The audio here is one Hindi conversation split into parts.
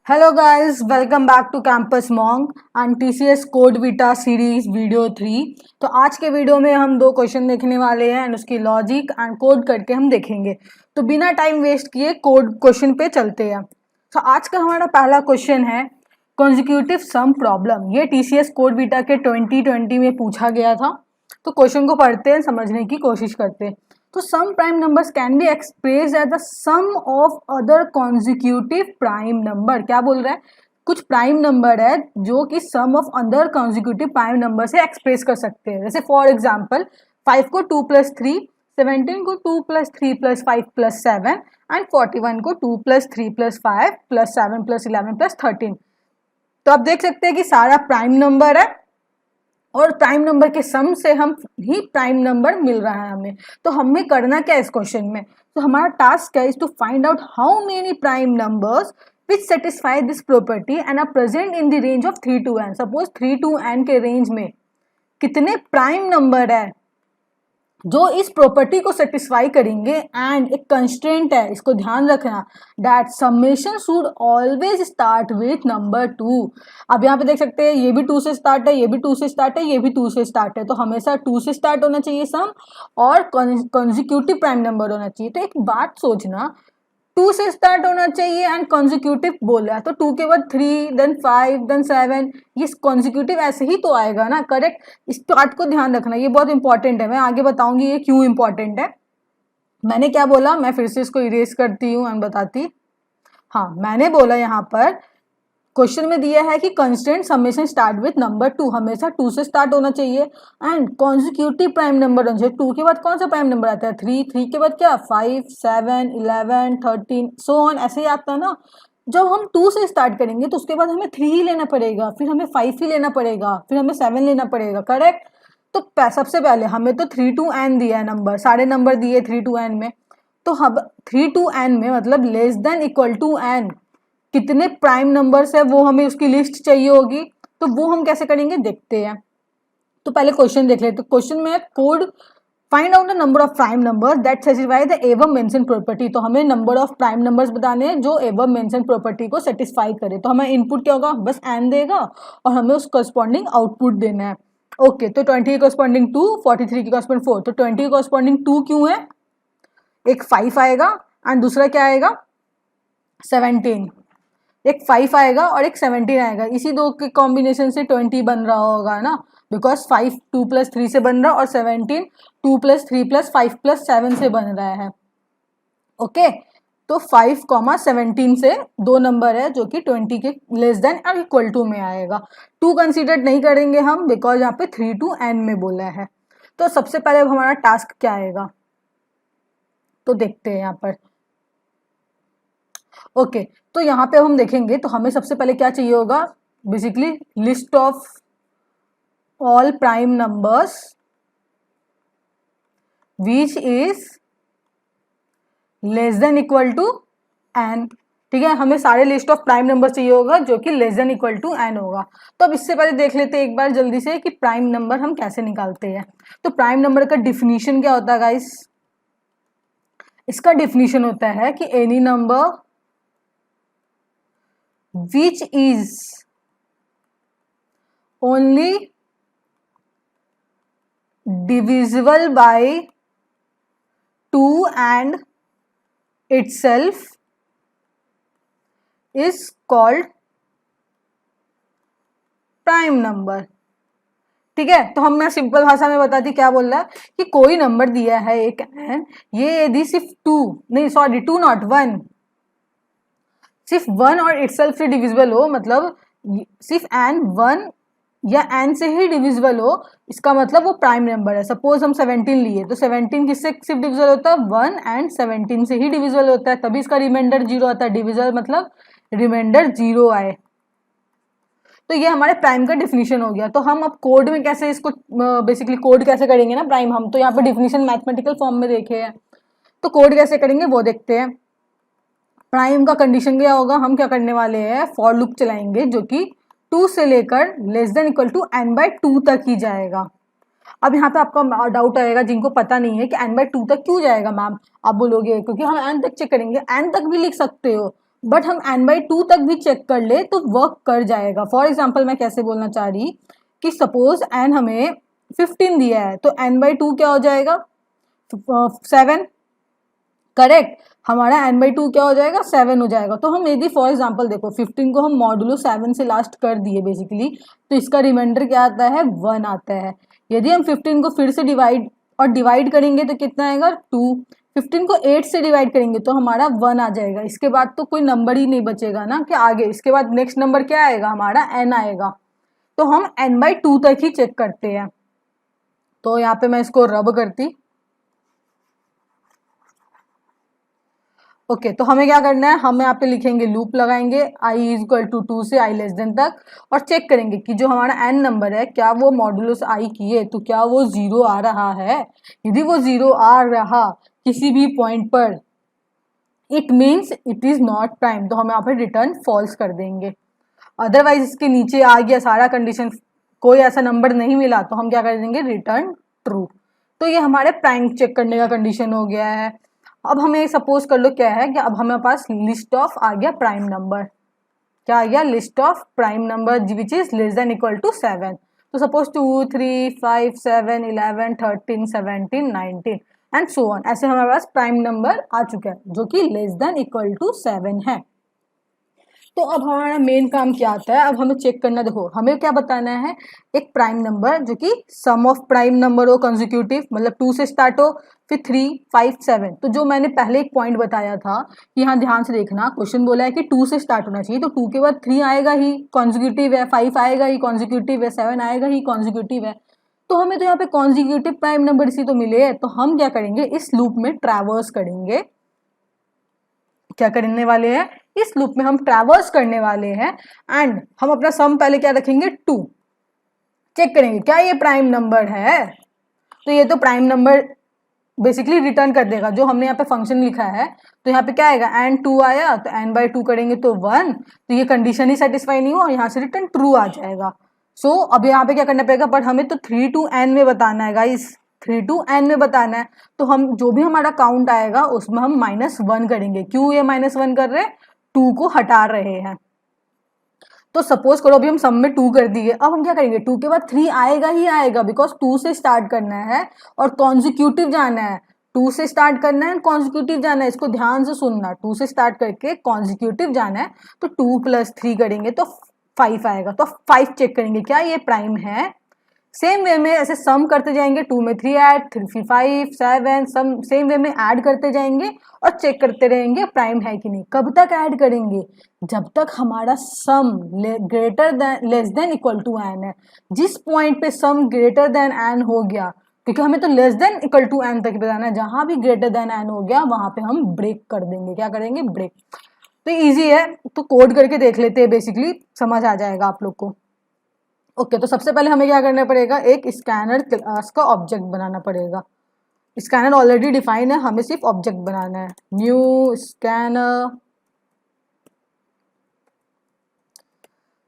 Hello guys, welcome back to Campus Monk and TCS Code Vita series video 3। तो आज के वीडियो में हम दो क्वेश्चन देखने वाले हैं एंड उसकी लॉजिक एंड कोड करके हम देखेंगे। तो बिना टाइम वेस्ट किए कोड क्वेश्चन पे चलते हैं। तो आज का हमारा पहला क्वेश्चन है कॉन्जिक्यूटिव सम प्रॉब्लम। ये TCS कोड वीटा के 2020 में पूछा गया था। तो क्वेश्चन को पढ़ते हैं, समझने की कोशिश करते हैं। तो some prime numbers can be expressed as the sum of other consecutive prime number. क्या बोल रहा है? कुछ प्राइम नंबर है जो कि sum of other consecutive prime number से एक्सप्रेस कर सकते हैं। जैसे फॉर एग्जांपल 5 को 2 + 3, 17 को 2 + 3 + 5 + 7 एंड 41 को 2 + 3 + 5 + 7 + 11 + 13। तो आप देख सकते हैं कि सारा प्राइम नंबर है और प्राइम नंबर के सम से हम ही प्राइम नंबर मिल रहा है हमें। तो हमें करना क्या है इस क्वेश्चन में? तो हमारा टास्क है is to find out how many prime numbers which satisfy this property and are present in the range of 3 to n। Suppose 3 to n के रेंज में कितने प्राइम नंबर है जो इस प्रॉपर्टी को सेटिस्फाई करेंगे। एंड एक कंस्ट्रेंट है, इसको ध्यान रखना, that summation should always start with number 2। अब यहाँ पे देख सकते हैं ये भी 2 से स्टार्ट है, ये भी 2 से स्टार्ट है, ये भी 2 से स्टार्ट है। तो हमेशा 2 से स्टार्ट होना चाहिए सम और कॉन्जिक्यूटिव प्राइम नंबर होना चाहिए। तो एक बात सोचना, 2 से स्टार्ट होना चाहिए एंड कॉन्जिक्यूटिव बोला है तो 2 के बाद 3 देन 5 देन 7, ये कॉन्जिक्यूटिव ऐसे ही तो आएगा ना, करेक्ट। इस पार्ट को ध्यान रखना, ये बहुत इंपॉर्टेंट है। मैं आगे बताऊंगी ये क्यों इंपॉर्टेंट है। मैंने क्या बोला, मैं फिर से इसको इरेज करती हूँ एंड बताती। हाँ, मैंने बोला यहाँ पर क्वेश्चन में दिया है कि constant summation start with number 2, हमेशा 2 से स्टार्ट होना चाहिए एंड कॉन्जिक्यूटिव प्राइम नंबर होना चाहिए। 2 के बाद कौन सा प्राइम नंबर आता है? 3, 3 के बाद क्या? 5, 7, 11, 13 सो ऑन, ऐसे ही आता है ना। जब हम 2 से स्टार्ट करेंगे तो उसके बाद हमें 3 ही लेना पड़ेगा, फिर हमें 5 ही लेना पड़ेगा, फिर हमें 7 लेना पड़ेगा, करेक्ट। तो सबसे पहले हमें तो 3 to n दिया है नंबर, सारे नंबर दिए 3 to n में। तो हम 3 to n में मतलब less than equal to n कितने प्राइम नंबर्स है वो हमें उसकी लिस्ट चाहिए होगी। तो वो हम कैसे करेंगे देखते हैं। तो पहले क्वेश्चन देख लेते। क्वेश्चन में code find out the number of prime numbers that satisfy the above mention property. तो हमें नंबर ऑफ प्राइम नंबर्स बताने हैं जो एबव मेंशन प्रॉपर्टी को सेटिस्फाई करे। तो हमें इनपुट क्या होगा? बस n देगा और हमें उस करस्पॉन्डिंग आउटपुट देना है। ओके, तो 20 के करस्पॉन्डिंग 2, 43 के करस्पॉन्डिंग 4। तो 20 के करस्पॉन्डिंग 2 क्यों है? एक 5 आएगा एंड दूसरा क्या आएगा? 17। एक 5 आएगा और एक 17 आएगा, इसी दो के कॉम्बिनेशन से 20 बन रहा होगा ना, बिकॉज 5 2 + 3 से बन रहा है और 17 2 + 3 + 5 + 7 से बन रहा है। ओके, तो 5, 17 से दो नंबर है जो कि 20 के लेस देन और इक्वल टू में आएगा। 2 कंसीडर नहीं करेंगे हम बिकॉज यहाँ पे 3 to n में बोला है। तो सबसे पहले अब हमारा टास्क क्या आएगा तो देखते हैं यहाँ पर। ओके, तो यहाँ पे हम देखेंगे तो हमें सबसे पहले क्या चाहिए होगा? Basically list of all prime numbers which is less than equal to n। ठीक है, हमें सारे लिस्ट ऑफ प्राइम नंबर चाहिए होगा जो कि less than equal to n होगा। तो अब इससे पहले देख लेते हैं एक बार जल्दी से कि प्राइम नंबर हम कैसे निकालते हैं। तो प्राइम नंबर का डिफिनीशन क्या होता है गाइस? इसका डिफिनीशन होता है कि any number which is only divisible by 2 and itself is called prime number. ठीक है, तो हम मैं सिंपल भाषा में बताती क्या बोल रहा है कि कोई नंबर दिया है एक n, ये यदि सिर्फ 2 नहीं सॉरी 2 नॉट 1, सिर्फ 1 और इटसेल्फ से डिविजिबल हो, मतलब सिर्फ n 1 या n से ही डिविजिबल हो, इसका मतलब वो प्राइम नंबर है। सपोज हम 17 लिए तो 17 किससे सिर्फ डिविजिबल होता है? 1 एंड 17 से ही डिविजिबल होता है, तभी इसका रिमाइंडर 0 आता है। डिविजिबल मतलब रिमाइंडर 0 आए। तो ये हमारे प्राइम का डिफिनीशन हो गया। तो हम अब कोड में कैसे इसको बेसिकली कोड कैसे करेंगे ना प्राइम, हम तो यहाँ पे डिफिनीशन मैथमेटिकल फॉर्म में देखे हैं, तो कोड कैसे करेंगे वो देखते हैं। प्राइम का कंडीशन क्या होगा? हम क्या करने वाले हैं, फॉर लूप चलाएंगे जो कि 2 से लेकर less than equal to n/2 तक ही जाएगा। अब यहाँ पे आपका डाउट आएगा जिनको पता नहीं है कि n/2 तक क्यों जाएगा मैम, आप बोलोगे क्योंकि हम n तक चेक करेंगे। n तक भी लिख सकते हो बट हम n/2 तक भी चेक कर ले तो वर्क कर जाएगा। फॉर एग्जाम्पल मैं कैसे बोलना चाह रही कि सपोज n हमें 15 दिया है तो n/2 क्या हो जाएगा 7, करेक्ट। हमारा n/2 क्या हो जाएगा 7 हो जाएगा। तो हम यदि फॉर एग्जाम्पल देखो 15 को हम मॉडुलो 7 से लास्ट कर दिए बेसिकली, तो इसका रिमाइंडर क्या आता है 1 आता है। यदि हम 15 को फिर से डिवाइड करेंगे तो कितना आएगा 2। 15 को 8 से डिवाइड करेंगे तो हमारा 1 आ जाएगा। इसके बाद तो कोई नंबर ही नहीं बचेगा ना कि आगे, इसके बाद नेक्स्ट नंबर क्या आएगा हमारा n आएगा। तो हम n/2 तक ही चेक करते हैं। तो यहाँ पे मैं इसको रब करती। ओके तो हमें क्या करना है, हम यहाँ पे लिखेंगे लूप लगाएंगे i इक्वल टू 2 से i लेस देन तक, और चेक करेंगे कि जो हमारा n नंबर है क्या वो मॉडुलस i किए तो क्या वो 0 आ रहा है। यदि वो 0 आ रहा किसी भी पॉइंट पर, it means it is not prime, तो हम यहाँ पे रिटर्न फॉल्स कर देंगे। अदरवाइज इसके नीचे आ गया सारा कंडीशन, कोई ऐसा नंबर नहीं मिला तो हम क्या कर देंगे रिटर्न ट्रू। तो ये हमारे प्राइम चेक करने का कंडीशन हो गया है। अब हमें सपोज कर लो क्या है कि अब हमारे पास लिस्ट ऑफ आ गया प्राइम नंबर, क्या आ गया list of prime number which is less than equal to 7। तो सपोज 2 3 5 7 11 13 17 19 एंड सो ऑन, ऐसे हमारे पास प्राइम नंबर आ चुका है जो कि लेस देन इक्वल टू 7 है। तो अब हमारा मेन काम क्या आता है, अब हमें चेक करना, देखो हमें क्या बताना है एक प्राइम नंबर जो कि सम ऑफ प्राइम नंबर हो कंसेक्यूटिव, मतलब 2 से स्टार्ट हो, फिर 3 5 7। तो जो मैंने पहले एक पॉइंट बताया था कि यहाँ ध्यान से देखना, क्वेश्चन बोला है कि 2 से स्टार्ट होना चाहिए, तो 2 के बाद 3 आएगा ही कॉन्जिक्यूटिव है, 5 आएगा ही कॉन्जिक्यूटिव है, 7 आएगा ही कॉन्जिक्यूटिव है। तो हमें तो यहाँ पे कॉन्जिक्यूटिव प्राइम नंबर इसी तो मिले, तो हम क्या करेंगे इस लूप में ट्रैवर्स करेंगे। क्या करने वाले हैं इस लूप में हम ट्रैवर्स करने वाले हैं, एंड हम अपना सम पहले क्या रखेंगे 2, चेक करेंगे क्या ये प्राइम नंबर है। तो ये तो प्राइम नंबर बेसिकली रिटर्न कर देगा जो हमने यहाँ पे फंक्शन लिखा है। तो यहाँ पे क्या आएगा n2 आया तो n/2 करेंगे तो 1, तो ये कंडीशन ही सेटिस्फाई नहीं हुआ, यहाँ से रिटर्न ट्रू आ जाएगा। सो अब यहाँ पे क्या करना पड़ेगा, बट हमें तो 3 to n में बताना है गाइस, 3 to n में बताना है। तो हम जो भी हमारा काउंट आएगा उसमें हम -1 करेंगे। क्यों ये -1 कर रहे हैं, 2 को हटा रहे हैं। तो सपोज करो अभी हम सम में 2 कर दिए, अब हम क्या करेंगे 2 के बाद 3 आएगा ही आएगा, बिकॉज 2 से स्टार्ट करना है और कॉन्जिक्यूटिव जाना है। 2 से स्टार्ट करना है कॉन्जिक्यूटिव जाना है, इसको ध्यान से सुनना, 2 से स्टार्ट करके कॉन्जिक्यूटिव जाना है। तो 2 + 3 करेंगे तो 5 आएगा, तो 5 चेक करेंगे क्या ये प्राइम है। सेम वे में ऐसे सम करते जाएंगे, 2 में 3 ऐड, 3 5 7, सम सेम वे में ऐड करते जाएंगे और चेक करते रहेंगे प्राइम है कि नहीं। कब तक ऐड करेंगे, जब तक हमारा sum greater than less than equal to n है। जिस पॉइंट पे सम ग्रेटर देन n हो गया, क्योंकि हमें तो less than equal to n तक बताना है, जहां भी ग्रेटर देन n हो गया वहां पे हम ब्रेक कर देंगे। क्या करेंगे ब्रेक। तो इजी है, तो कोड करके देख लेते हैं, बेसिकली समझ आ जाएगा आप लोग को। ओके तो सबसे पहले हमें क्या करना पड़ेगा, एक स्कैनर क्लास का ऑब्जेक्ट बनाना पड़ेगा। स्कैनर ऑलरेडी डिफाइन है, हमें सिर्फ ऑब्जेक्ट बनाना है। New scanner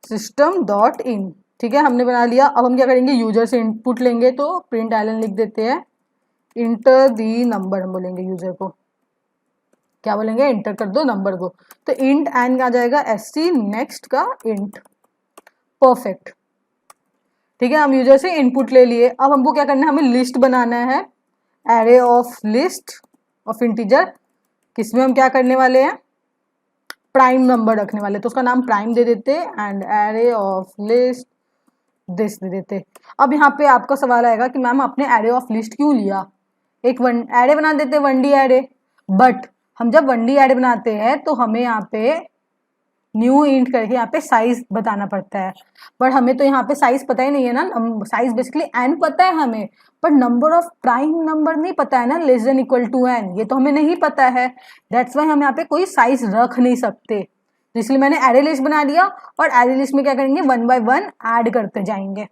system dot in, ठीक है हमने बना लिया। अब हम क्या करेंगे यूजर से इनपुट लेंगे, तो प्रिंट एलन लिख देते हैं, इंटर दी नंबर हम बोलेंगे यूजर को, क्या बोलेंगे इंटर कर दो नंबर को। तो इंट एन आ जाएगा sc नेक्स्ट का इंट, परफेक्ट, ठीक है हम यूजर से इनपुट ले लिए। अब हमको क्या करना है, हमें लिस्ट बनाना है, array of list of integer, किसमें हम क्या करने वाले हैं प्राइम नंबर रखने वाले, तो उसका नाम प्राइम दे देते and array of list this they देते। अब यहाँ पे आपका सवाल आएगा कि मैम आपने एरे ऑफ लिस्ट क्यों लिया, एक वन एरे बना देते 1D एरे। बट हम जब 1D एरे बनाते हैं तो हमें यहाँ पे न्यू इंट करके यहाँ पे साइज बताना पड़ता है, बट हमें तो यहाँ पे साइज पता ही नहीं है ना, साइज बेसिकली n पता है हमें, पर नंबर ऑफ प्राइम नंबर नहीं पता है ना, less than equal to n, ये तो हमें नहीं पता है। दैट्स वाई हम यहाँ पे कोई साइज रख नहीं सकते, तो इसलिए मैंने एरे लिस्ट बना दिया, और एरे लिस्ट में क्या करेंगे 1 by 1 ऐड करते जाएंगे।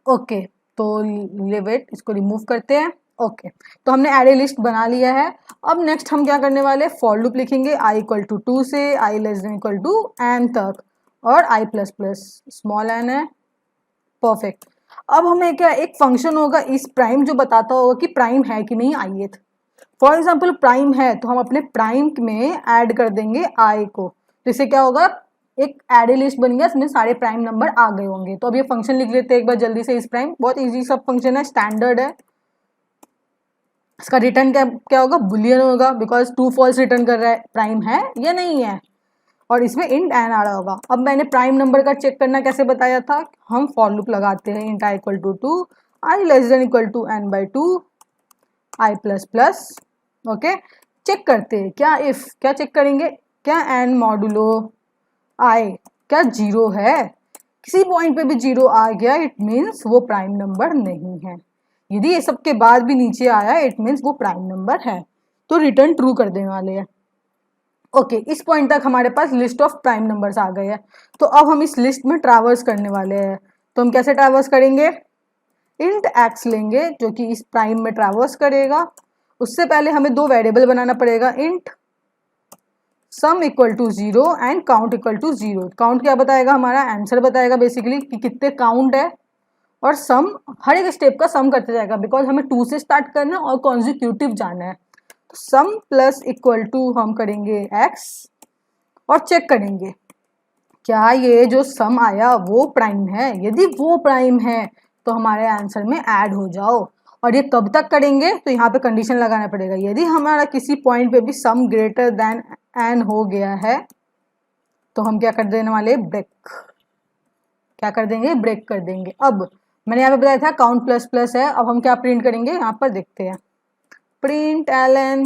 ओके तो लिव इट, इसको रिमूव करते हैं। ओके तो हमने एरे लिस्ट बना लिया है। अब नेक्स्ट हम क्या करने वाले, फॉर लूप लिखेंगे i इक्वल टू 2 से i less than equal to n तक, और i plus plus small n है, परफेक्ट। अब हमें क्या एक फंक्शन होगा इस प्राइम जो बताता होगा कि प्राइम है कि नहीं ith। फॉर एग्जाम्पल प्राइम है तो हम अपने प्राइम में ऐड कर देंगे आई को, तो इससे क्या होगा, एक एरे लिस्ट बन गया, इसमें सारे प्राइम नंबर आ गए होंगे। तो अब ये फंक्शन लिख लेते हैं एक बार जल्दी से। इस प्राइम बहुत इजी सब फंक्शन है, स्टैंडर्ड है। इसका रिटर्न क्या क्या होगा, बुलियन होगा, बिकॉज ट्रू फॉल्स रिटर्न कर रहा है, प्राइम है या नहीं है, और इसमें इंट एन आ रहा होगा। अब मैंने प्राइम नंबर का चेक करना कैसे बताया था, हम फॉर लूप लगाते हैं, int i equal to 2, i less than equal to n by 2, i plus plus. Okay, check करते हैं क्या, इफ क्या चेक करेंगे, क्या एन मॉडुलो आई क्या जीरो है, किसी पॉइंट पे भी जीरो आ गया इट मीन्स वो प्राइम नंबर नहीं है। यदि ये सब के बाद भी नीचे आया इट मीन्स वो प्राइम नंबर है, तो रिटर्न ट्रू कर देने वाले हैं। ओके, इस पॉइंट तक हमारे पास लिस्ट ऑफ प्राइम नंबर्स आ गए हैं। तो अब हम इस लिस्ट में ट्रैवर्स करने वाले हैं। तो हम कैसे ट्रैवर्स करेंगे, इंट एक्स लेंगे जो कि इस प्राइम में ट्रैवर्स करेगा। उससे पहले हमें दो वेरिएबल बनाना पड़ेगा, int sum equal to 0 and count equal to 0। Count क्या बताएगा, हमारा आंसर बताएगा बेसिकली कि कितने काउंट है, और सम हर एक स्टेप का सम करते जाएगा, बिकॉज हमें 2 से स्टार्ट करना है और कॉन्जिक्यूटिव जाना है। तो सम प्लस इक्वल टू हम करेंगे x और चेक करेंगे क्या ये जो सम आया वो प्राइम है। यदि वो प्राइम है तो हमारे आंसर में ऐड हो जाओ। और ये कब तक करेंगे, तो यहाँ पे कंडीशन लगाना पड़ेगा, यदि हमारा किसी पॉइंट पे भी सम ग्रेटर देन एन हो गया है तो हम क्या कर देने वाले, ब्रेक, क्या कर देंगे, ब्रेक कर देंगे। अब मैंने यहाँ पे बताया था काउंट प्लस प्लस है, अब हम क्या प्रिंट करेंगे, यहाँ पर देखते हैं, प्रिंट एलन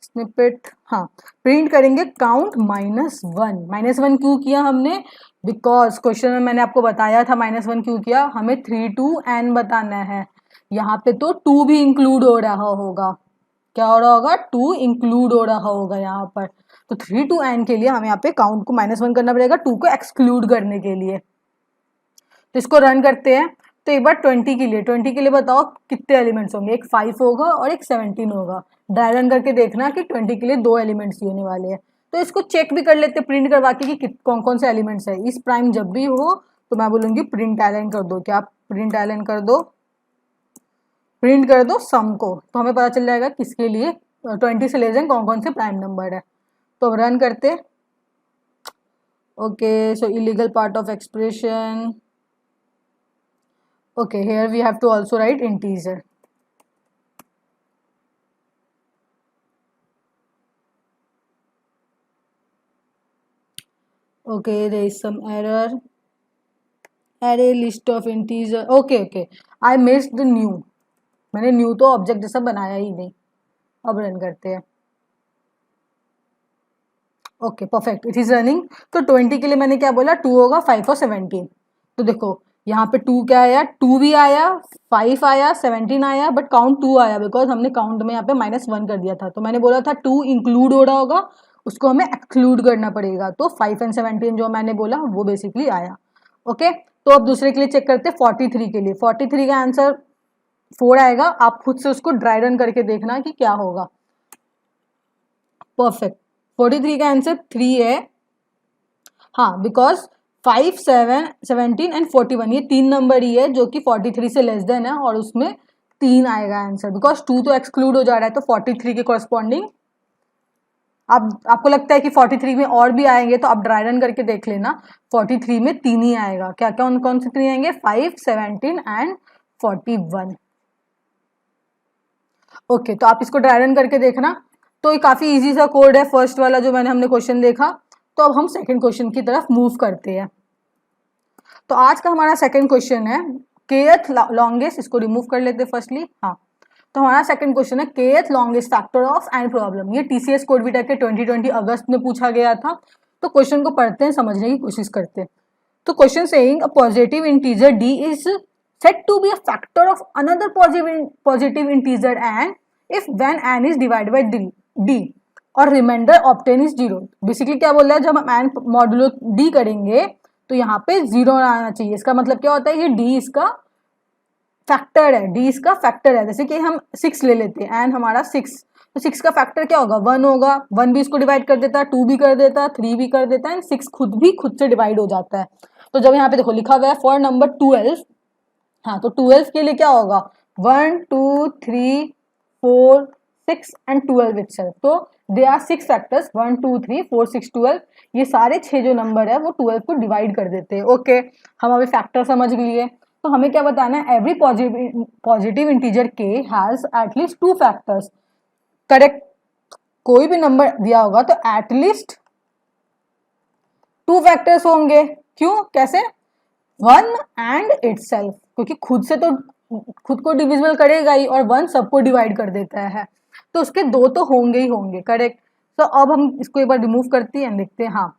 स्निपेट, हाँ प्रिंट करेंगे काउंट -1। -1 क्यों किया हमने, बिकॉज क्वेश्चन में मैंने आपको बताया था -1 क्यों किया, हमें 3 to n बताना है। यहाँ पे तो 2 भी इंक्लूड हो रहा होगा, क्या हो रहा होगा, 2 इंक्लूड हो रहा होगा यहाँ पर। तो 3 to n के लिए हमें यहाँ पे काउंट को -1 करना पड़ेगा, 2 को एक्सक्लूड करने के लिए। तो इसको रन करते हैं। तो एक बार 20 के लिए बताओ कितने एलिमेंट्स होंगे, एक 5 होगा और एक 17 होगा। ड्राई रन करके देखना कि 20 के लिए 2 एलिमेंट्स ही होने वाले हैं। तो इसको चेक भी कर लेते प्रिंट करवा के कि कौन कौन से एलिमेंट्स है। इस प्राइम जब भी हो तो मैं बोलूँगी प्रिंट एलन कर दो, क्या प्रिंट एलन कर दो, प्रिंट कर दो सम को, तो हमें पता चल जाएगा किसके लिए 20 से लेस देन कौन कौन से प्राइम नंबर है। तो रन करते, okay, so illegal part of expression, okay, here we have to also write integer. Okay, there is some error, array list of integer, okay, I missed the new, मैंने new तो ऑब्जेक्ट जैसा बनाया ही नहीं। अब रन करते हैं, okay perfect, it is running. तो 20 के लिए मैंने क्या बोला, 2 होगा, 5 और 17। तो देखो यहाँ पे 2 क्या आया, 2 भी आया, 5 आया, 17 आया, बट काउंट 2 आया, बिकॉज हमने काउंट में यहाँ पे -1 कर दिया था। तो मैंने बोला था 2 इंक्लूड हो रहा होगा, उसको हमें एक्सक्लूड करना पड़ेगा। तो 5 एंड 17 जो मैंने बोला वो बेसिकली आया। ओके, तो अब दूसरे के लिए चेक करते हैं 43 के लिए। 43 का आंसर 4 आएगा, आप खुद से उसको ड्राई रन करके देखना कि क्या होगा। परफेक्ट, 43 का आंसर 3 है, हाँ, बिकॉज 5, 7, 17 एंड 41 ये 3 नंबर ही है जो कि 43 से लेस देन है, और उसमें 3 आएगा आंसर, बिकॉज 2 तो एक्सक्लूड हो जा रहा है। तो 43 के कॉरस्पॉन्डिंग, आपको लगता है कि 43 में और भी आएंगे तो आप ड्राई रन करके देख लेना, 43 में 3 ही आएगा। क्या क्या कौन से 3 आएंगे, 5, 17 एंड 41। ओके, तो आप इसको ड्राई रन करके देखना। तो ये काफी इजी सा कोड है, फर्स्ट वाला जो हमने क्वेश्चन देखा। तो अब हम सेकंड क्वेश्चन की तरफ मूव करते हैं। तो आज का हमारा सेकंड क्वेश्चन है kth लॉन्गेस्ट, इसको रिमूव कर लेते हैं फर्स्टली, हाँ। तो हमारा सेकंड क्वेश्चन है kth longest factor of n problem. ये टीसीएस कोडविटा के 2020 अगस्त में पूछा गया था। तो क्वेश्चन को पढ़ते हैं, समझने की कोशिश करते हैं। तो question saying a positive integer d is said to be a factor of another positive integer n if when n is divided by d और रिमाइंडर ऑब्टेन इज 0। बेसिकली क्या बोल रहा है, जब हम एन मॉडुलो d करेंगे तो यहाँ पे 0 आना चाहिए। इसका मतलब क्या होता है, ये d इसका फैक्टर है, d इसका फैक्टर है। जैसे कि हम 6 ले लेते हैं, एन हमारा 6, तो 6 का फैक्टर क्या होगा, 1 होगा। 1 भी इसको डिवाइड कर देता है, 2 भी कर देता है, 3 भी कर देता है, 6 खुद से डिवाइड हो जाता है। तो जब यहाँ पे देखो लिखा हुआ है फॉर नंबर 12, हाँ, तो 12 के लिए क्या होगा, 1 2 3 4 6 एंड 12 itself। तो दे आर 6 फैक्टर्स, 1 2 3 4 6 12। ये सारे 6 जो नंबर है वो 12 को डिवाइड कर देते हैं। ओके, हम अभी फैक्टर समझ लिए। तो हमें क्या बताना है, एवरी पॉजिटिव इंटीजर के हैज एटलीस्ट 2 फैक्टर्स। करेक्ट, कोई भी नंबर दिया होगा तो एटलीस्ट 2 फैक्टर्स होंगे। क्यों, कैसे? 1 एंड इटसेल्फ, क्योंकि खुद से तो खुद को डिविजिबल करेगा ही, और 1 सबको डिवाइड कर देता है, तो उसके 2 तो होंगे ही होंगे। करेक्ट। तो अब हम इसको एक बार रिमूव करते हैं, देखते हैं। हाँ,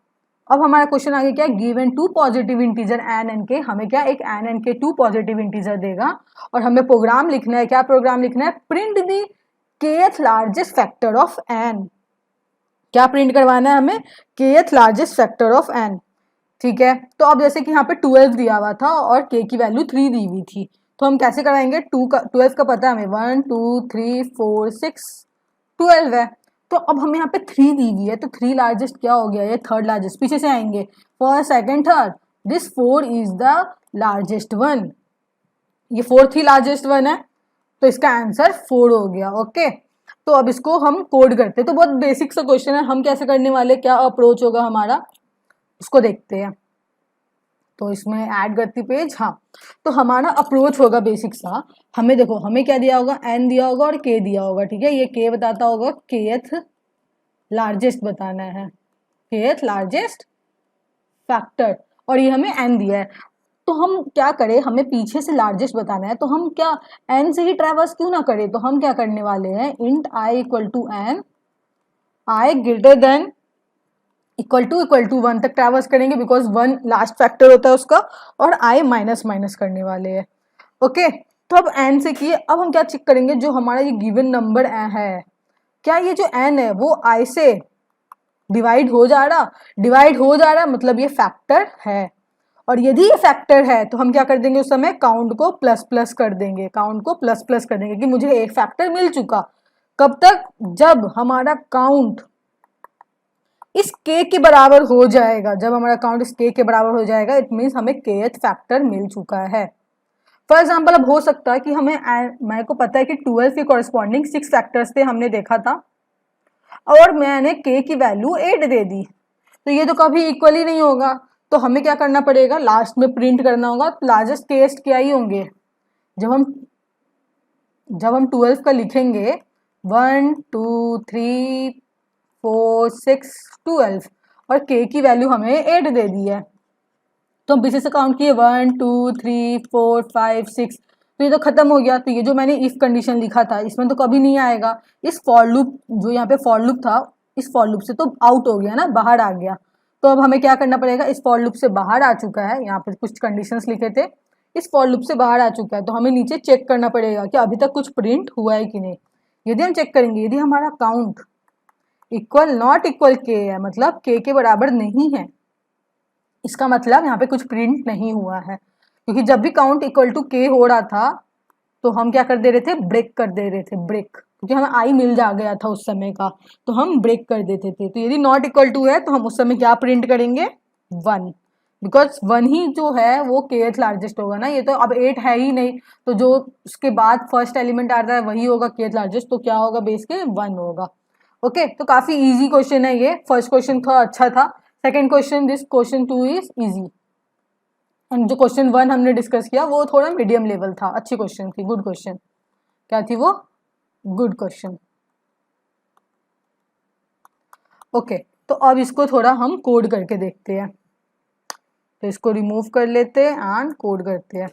अब हमारा क्वेश्चन आगे क्या, given 2 positive integer n n के, हमें क्या एक एन एन के 2 पॉजिटिव इंटीजर देगा, और हमें प्रोग्राम लिखना है। क्या प्रोग्राम लिखना है? Print the kth largest factor of n. क्या प्रिंट करवाना है हमें? kth largest factor of n. ठीक है, तो अब जैसे कि यहाँ पे 12 दिया हुआ था और k की वैल्यू 3 दी हुई थी, तो हम कैसे कराएंगे? 12 का पता है हमें, 1 2 3 4 6 12 है। तो अब हमें यहाँ पे 3 दी हुई है, तो 3 लार्जेस्ट क्या हो गया? ये थर्ड लार्जेस्ट। पीछे से आएंगे, first second third, this 4 is the largest one. ये 4th ही लार्जेस्ट वन है, तो इसका आंसर 4 हो गया। ओके, तो अब इसको हम कोड करते हैं। तो बहुत बेसिक सा क्वेश्चन है, हम कैसे करने वाले, क्या अप्रोच होगा हमारा, उसको देखते हैं। तो इसमें ऐड करती पेज। हाँ, तो हमारा अप्रोच होगा बेसिक सा। हमें देखो, हमें क्या दिया होगा? एन दिया होगा और के दिया होगा। ठीक है, ये के बताता होगा केथ लार्जेस्ट बताना है, केथ लार्जेस्ट फैक्टर, और ये हमें एन दिया है। तो हम क्या करें, हमें पीछे से लार्जेस्ट बताना है, तो हम क्या एन से ही ट्रेवर्स क्यों ना करें? तो हम क्या करने वाले हैं, int i equal to n, i greater than equal to 1 तक ट्रेवर्स करेंगे, बिकॉज 1 लास्ट फैक्टर होता है उसका, और आई माइनस माइनस करने वाले हैं। ओके, तो अब एन से किए। अब हम क्या चेक करेंगे, जो हमारा ये गिवन नंबर है, क्या ये जो एन है वो आई से डिवाइड हो जा रहा? डिवाइड हो जा रहा, मतलब ये फैक्टर है। और यदि ये फैक्टर है तो हम क्या कर देंगे, उस समय काउंट को प्लस प्लस कर देंगे, काउंट को प्लस प्लस कर देंगे कि मुझे एक फैक्टर मिल चुका। कब तक? जब हमारा काउंट इस k के बराबर हो जाएगा। जब हमारा काउंट इस k के बराबर हो जाएगा, इट मीन्स हमें kth फैक्टर मिल चुका है। फॉर एग्जाम्पल, अब हो सकता है कि हमें, मेरे को पता है कि 12 के कॉरेस्पॉन्डिंग 6 फैक्टर्स थे, हमने देखा था, और मैंने k की वैल्यू 8 दे दी, तो ये तो कभी इक्वल ही नहीं होगा। तो हमें क्या करना पड़ेगा, लास्ट में प्रिंट करना होगा। लार्जेस्ट केस्ट क्या ही होंगे, जब हम 12 का लिखेंगे, 1 2 3 4 6 12, और k की वैल्यू हमें 8 दे दी है, तो हम पीछे से काउंट किए 1 2 3 4 5 6, तो ये तो खत्म हो गया। तो ये जो मैंने इफ कंडीशन लिखा था, इसमें तो कभी नहीं आएगा। इस फॉर लूप, जो यहाँ पे फॉर लूप था, इस फॉर लूप से तो आउट हो गया ना, बाहर आ गया। तो अब हमें क्या करना पड़ेगा, इस फॉर लूप से बाहर आ चुका है, यहाँ पे कुछ कंडीशंस लिखे थे, इस फॉर लूप से बाहर आ चुका है, तो हमें नीचे चेक करना पड़ेगा कि अभी तक कुछ प्रिंट हुआ है कि नहीं। यदि हम चेक करेंगे, यदि हमारा काउंट इक्वल नॉट इक्वल के है, मतलब के बराबर नहीं है, इसका मतलब यहाँ पे कुछ प्रिंट नहीं हुआ है। क्योंकि जब भी काउंट इक्वल टू के हो रहा था, तो हम क्या कर दे रहे थे, ब्रेक कर दे रहे थे, ब्रेक, क्योंकि हमें आई मिल जा गया था उस समय का, तो हम ब्रेक कर देते थे। तो यदि नॉट इक्वल टू है, तो हम उस समय क्या प्रिंट करेंगे, 1, बिकॉज 1 ही जो है वो kth लार्जेस्ट होगा ना। ये तो अब 8 है ही नहीं, तो जो उसके बाद फर्स्ट एलिमेंट आता है वही होगा kth लार्जेस्ट, तो क्या होगा, बेस के 1 होगा। ओके, तो काफी इजी क्वेश्चन है ये। फर्स्ट क्वेश्चन थोड़ा अच्छा था, second question, this question 2 is easy, and जो क्वेश्चन 1 हमने डिस्कस किया वो थोड़ा मीडियम लेवल था। अच्छी क्वेश्चन थी, गुड क्वेश्चन। क्या थी वो? Good question. ओके, तो अब इसको थोड़ा हम कोड करके देखते हैं। तो इसको रिमूव कर लेते हैं एंड कोड करते हैं।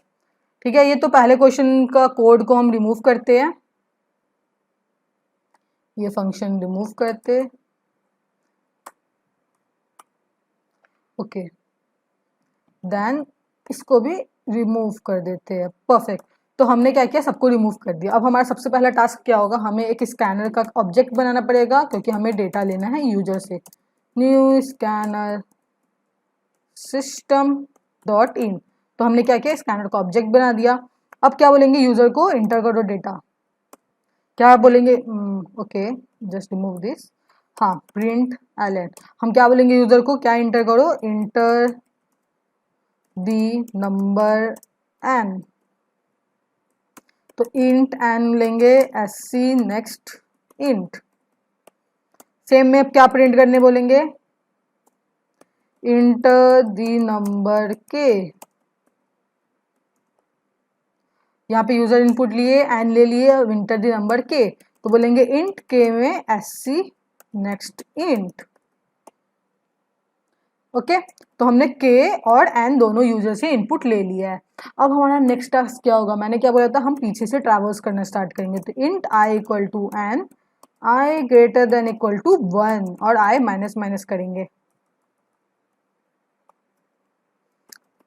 ठीक है, ये तो पहले क्वेश्चन का कोड को हम रिमूव करते हैं, ये फंक्शन रिमूव करते। ओके, देन इसको भी रिमूव कर देते हैं। परफेक्ट, तो हमने क्या किया, सबको रिमूव कर दिया। अब हमारा सबसे पहला टास्क क्या होगा, हमें एक स्कैनर का ऑब्जेक्ट बनाना पड़ेगा, क्योंकि हमें डेटा लेना है यूजर से। New scanner system dot in, तो हमने क्या किया, स्कैनर का ऑब्जेक्ट बना दिया। अब क्या बोलेंगे, यूजर को इंटर करो डेटा। क्या बोलेंगे, ओके, जस्ट रिमूव दिस। हाँ, प्रिंट एलन, हम क्या बोलेंगे यूजर को, क्या इंटर करो, इंटर दी नंबर n। तो इंट एन लेंगे SC नेक्स्ट इंट। सेम में अब क्या प्रिंट करने बोलेंगे, इंटर द नंबर के। यहाँ पे यूजर इनपुट लिए एन ले लिए, इंटर द नंबर के, तो बोलेंगे इंट के में SC नेक्स्ट इंट। ओके, तो हमने के और एन दोनों यूजर से इनपुट ले लिया है। अब हमारा नेक्स्ट टास्क क्या होगा, मैंने क्या बोला था, हम पीछे से ट्रैवर्स करना स्टार्ट करेंगे। तो int i equal to n, i greater than equal to 1 और आई माइनस माइनस करेंगे,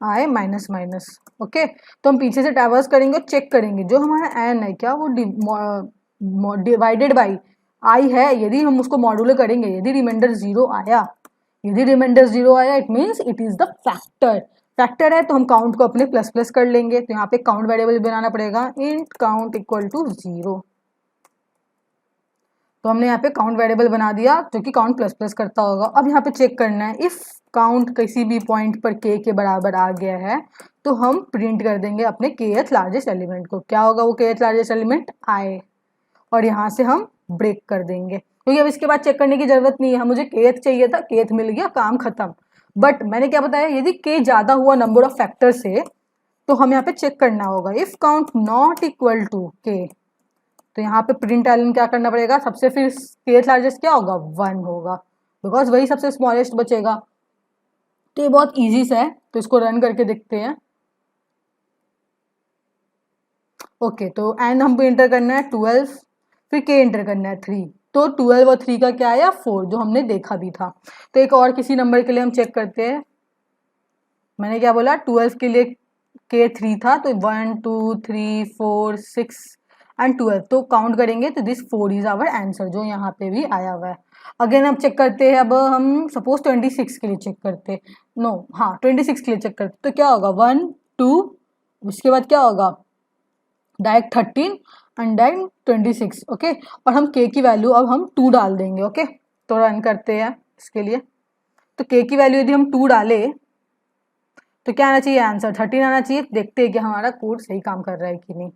आई माइनस माइनस। ओके, तो हम पीछे से ट्रैवर्स करेंगे, चेक करेंगे जो हमारा एन है क्या वो डिवाइडेड बाई आई है। यदि हम उसको मॉड्यूलो करेंगे, यदि रिमाइंडर 0 आया, यदि रिमाइंडर 0 आया it means it is the factor. Factor है तो हम काउंट को अपने प्लस प्लस कर लेंगे। तो यहाँ पे काउंट वेरिएबल बनाना पड़ेगा, इंट काउंट इक्वल टू 0। तो हमने यहाँ पे काउंट वेरिएबल बना दिया जो कि काउंट प्लस प्लस करता होगा। अब यहाँ पे चेक करना है, इफ काउंट किसी भी पॉइंट पर के बराबर आ गया है तो हम प्रिंट कर देंगे अपने kth लार्जेस्ट एलिमेंट को। क्या होगा वो kth लार्जेस्ट एलिमेंट, आई, और यहाँ से हम ब्रेक कर देंगे क्योंकि अब इसके बाद चेक करने की जरूरत नहीं है। मुझे kth चाहिए था, kth मिल गया, काम खत्म। बट मैंने क्या बताया, यदि k ज्यादा हुआ नंबर ऑफ फैक्टर से तो हम यहाँ पे चेक करना होगा, if count not equal to k, तो यहाँ पे प्रिंट एलन क्या करना पड़ेगा, सबसे फिर kth लार्जेस्ट क्या होगा, 1 होगा, बिकॉज वही सबसे स्मॉलेस्ट बचेगा। तो ये बहुत इजी सा है, तो इसको रन करके देखते हैं। ओके, तो एन हमको एंटर करना है 12, फिर के एंटर करना है 3, तो 12 और 3 का क्या आया, 4, जो हमने देखा भी था। तो एक और किसी नंबर के लिए हम चेक करते हैं। मैंने क्या बोला, 12 के लिए के 3 था, तो 1 2 3 4 6 एंड 12, तो काउंट करेंगे तो दिस 4 इज आवर आंसर, जो यहाँ पे भी आया हुआ है। अगेन अब चेक करते हैं, अब हम सपोज 26 के लिए चेक करते, नो हाँ 26 के लिए चेक करते, तो क्या होगा 1 2, उसके बाद क्या होगा डायरेक्ट 13 एंड देन 26। ओके, और हम के की वैल्यू अब हम 2 डाल देंगे। ओके, तो रन करते हैं इसके लिए। तो के की वैल्यू यदि हम 2 डाले तो क्या आना चाहिए, आंसर 13 आना चाहिए। देखते हैं कि हमारा कोड सही काम कर रहा है कि नहीं।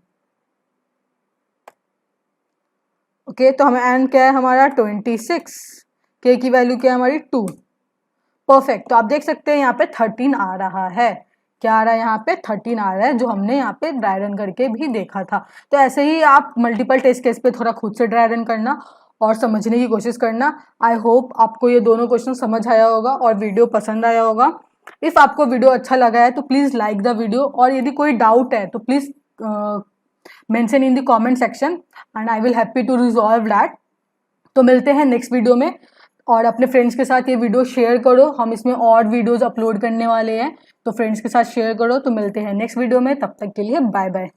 ओके, तो हमें एन क्या है हमारा 26, के की वैल्यू क्या है हमारी 2, परफेक्ट। तो आप देख सकते हैं यहाँ पे 13 आ रहा है, क्या आ रहा है यहाँ पे 13 आ रहा है, जो हमने यहाँ पे ड्राई रन करके भी देखा था। तो ऐसे ही आप मल्टीपल टेस्ट केस पे थोड़ा खुद से ड्राई रन करना और समझने की कोशिश करना। आई होप आपको ये दोनों क्वेश्चन समझ आया होगा और वीडियो पसंद आया होगा। इफ आपको वीडियो अच्छा लगा है तो प्लीज लाइक द वीडियो, और यदि कोई डाउट है तो please mention in the comment section and I will happy to resolve that. तो मिलते हैं नेक्स्ट वीडियो में, और अपने फ्रेंड्स के साथ ये वीडियो शेयर करो, हम इसमें और वीडियोस अपलोड करने वाले हैं, तो फ्रेंड्स के साथ शेयर करो। तो मिलते हैं नेक्स्ट वीडियो में, तब तक के लिए बाय बाय।